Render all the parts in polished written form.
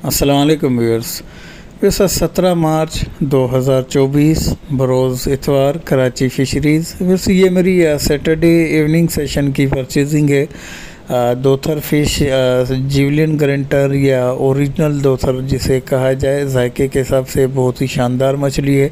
अस्सलाम वालेकुम व्यूअर्स। वैसा 17 मार्च 2024 बरोज़ इतवार कराची फ़िशरीज़। वैसे ये मेरी सैटरडे इवनिंग सेशन की परचेजिंग है। दोथर फ़िश जिवलिन गरंटर या ओरिजिनल दोथर जिसे कहा जाए, जायके के हिसाब से बहुत ही शानदार मछली है।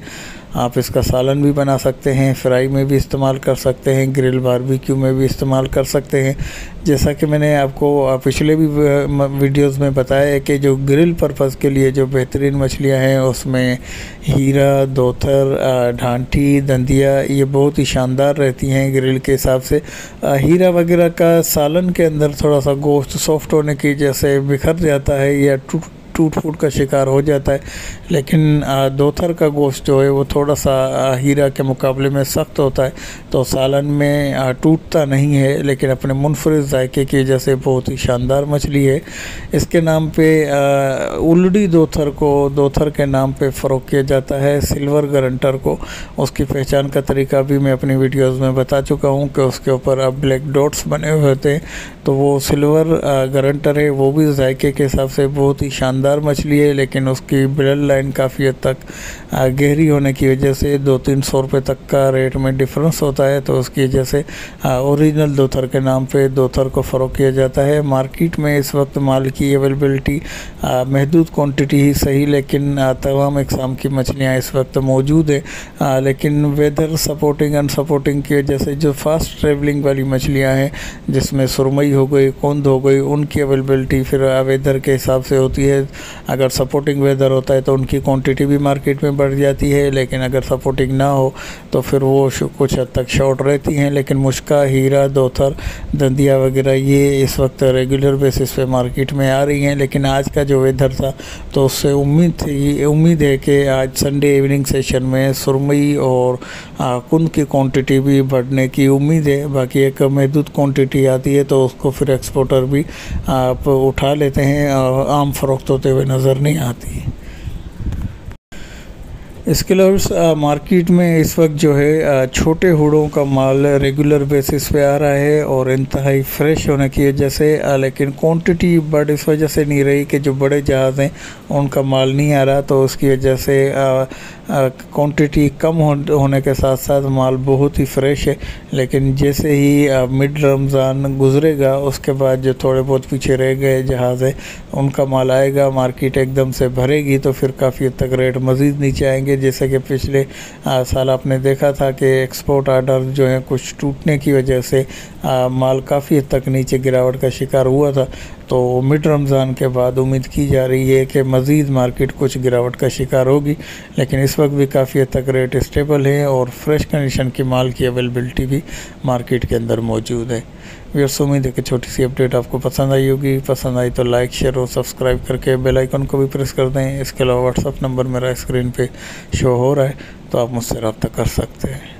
आप इसका सालन भी बना सकते हैं, फ्राई में भी इस्तेमाल कर सकते हैं, ग्रिल बारबेक्यू में भी इस्तेमाल कर सकते हैं। जैसा कि मैंने आपको पिछले भी वीडियोस में बताया है कि जो ग्रिल पर्पज़ के लिए जो बेहतरीन मछलियां हैं उसमें हीरा, दोथर, ढांठी, दंदिया ये बहुत ही शानदार रहती हैं ग्रिल के हिसाब से। हीरा वगैरह का सालन के अंदर थोड़ा सा गोश्त सॉफ्ट होने की जैसे बिखर जाता है या टूट फूट का शिकार हो जाता है, लेकिन दोथर का गोश्त जो है वो थोड़ा सा हीरा के मुकाबले में सख्त होता है, तो सालन में टूटता नहीं है, लेकिन अपने मुनफरिद जायके की वजह से बहुत ही शानदार मछली है। इसके नाम पे उल्डी दोथर को दोथर के नाम पे फ़रोख्त किया जाता है। सिल्वर गरंटर को उसकी पहचान का तरीका भी मैं अपनी वीडियोज़ में बता चुका हूँ कि उसके ऊपर अब ब्लैक डॉट्स बने हुए होते हैं, तो वो सिल्वर गरंटर है। वो भी जायके के हिसाब से बहुत ही शानदार मछली है, लेकिन उसकी ब्लड लाइन काफ़ी हद तक गहरी होने की वजह से 200-300 रुपये तक का रेट में डिफरेंस होता है, तो उसकी वजह से ओरिजिनल दोथर के नाम पे दोथर को फ़रोख्त किया जाता है। मार्केट में इस वक्त माल की अवेलेबिलिटी महदूद क्वांटिटी ही सही, लेकिन तमाम इकसाम की मछलियाँ इस वक्त मौजूद है। लेकिन वेदर सपोर्टिंग अनसपोर्टिंग की वजह से जो फास्ट ट्रेवलिंग वाली मछलियाँ हैं, जिसमें सुरमई हो गई, कुंद हो गई, उनकी अवेलेबिलिटी फिर वेदर के हिसाब से होती है। अगर सपोर्टिंग वेदर होता है तो उनकी क्वांटिटी भी मार्केट में बढ़ जाती है, लेकिन अगर सपोर्टिंग ना हो तो फिर वो कुछ हद तक शॉर्ट रहती हैं। लेकिन मुश्का, हीरा, दोथर, दंदिया वगैरह ये इस वक्त रेगुलर बेसिस पे मार्केट में आ रही हैं। लेकिन आज का जो वेदर था तो उससे उम्मीद है कि आज संडे इवनिंग सेशन में सुरमई और कुंद की क्वांटिटी भी बढ़ने की उम्मीद है। बाकी एक महदूद क्वांटिटी आती है तो उसको फिर एक्सपोर्टर भी आप उठा लेते हैं, आम फरोख्त होते हुए नज़र नहीं आती। इसके अलावा मार्केट में इस वक्त जो है छोटे हुडों का माल रेगुलर बेसिस पे आ रहा है और इंतहाई फ्रेश होने की वजह से, लेकिन क्वांटिटी बट इस वजह से नहीं रही कि जो बड़े जहाज़ हैं उनका माल नहीं आ रहा, तो उसकी वजह से क्वांटिटी कम होने के साथ साथ माल बहुत ही फ्रेश है। लेकिन जैसे ही मिड रमज़ान गुजरेगा उसके बाद जो थोड़े बहुत पीछे रह गए जहाज़ है उनका माल आएगा, मार्केट एकदम से भरेगी, तो फिर काफ़ी हद तक रेट मज़ीद नीचे आएंगे। जैसे कि पिछले साल आपने देखा था कि एक्सपोर्ट आर्डर जो है कुछ टूटने की वजह से माल काफ़ी हद तक नीचे गिरावट का शिकार हुआ था, तो मिड रमज़ान के बाद उम्मीद की जा रही है कि मज़ीद मार्केट कुछ गिरावट का शिकार होगी। लेकिन इस वक्त भी काफ़ी हद तक रेट स्टेबल है और फ्रेश कंडीशन की माल की अवेलेबिलिटी भी मार्केट के अंदर मौजूद है। व्यूअर्स, उम्मीद है कि छोटी सी अपडेट आपको पसंद आई होगी। पसंद आई तो लाइक, शेयर और सब्सक्राइब करके बेल आइकन को भी प्रेस कर दें। इसके अलावा व्हाट्सअप नंबर मेरा स्क्रीन पे शो हो रहा है, तो आप मुझसे रब्ता कर सकते हैं।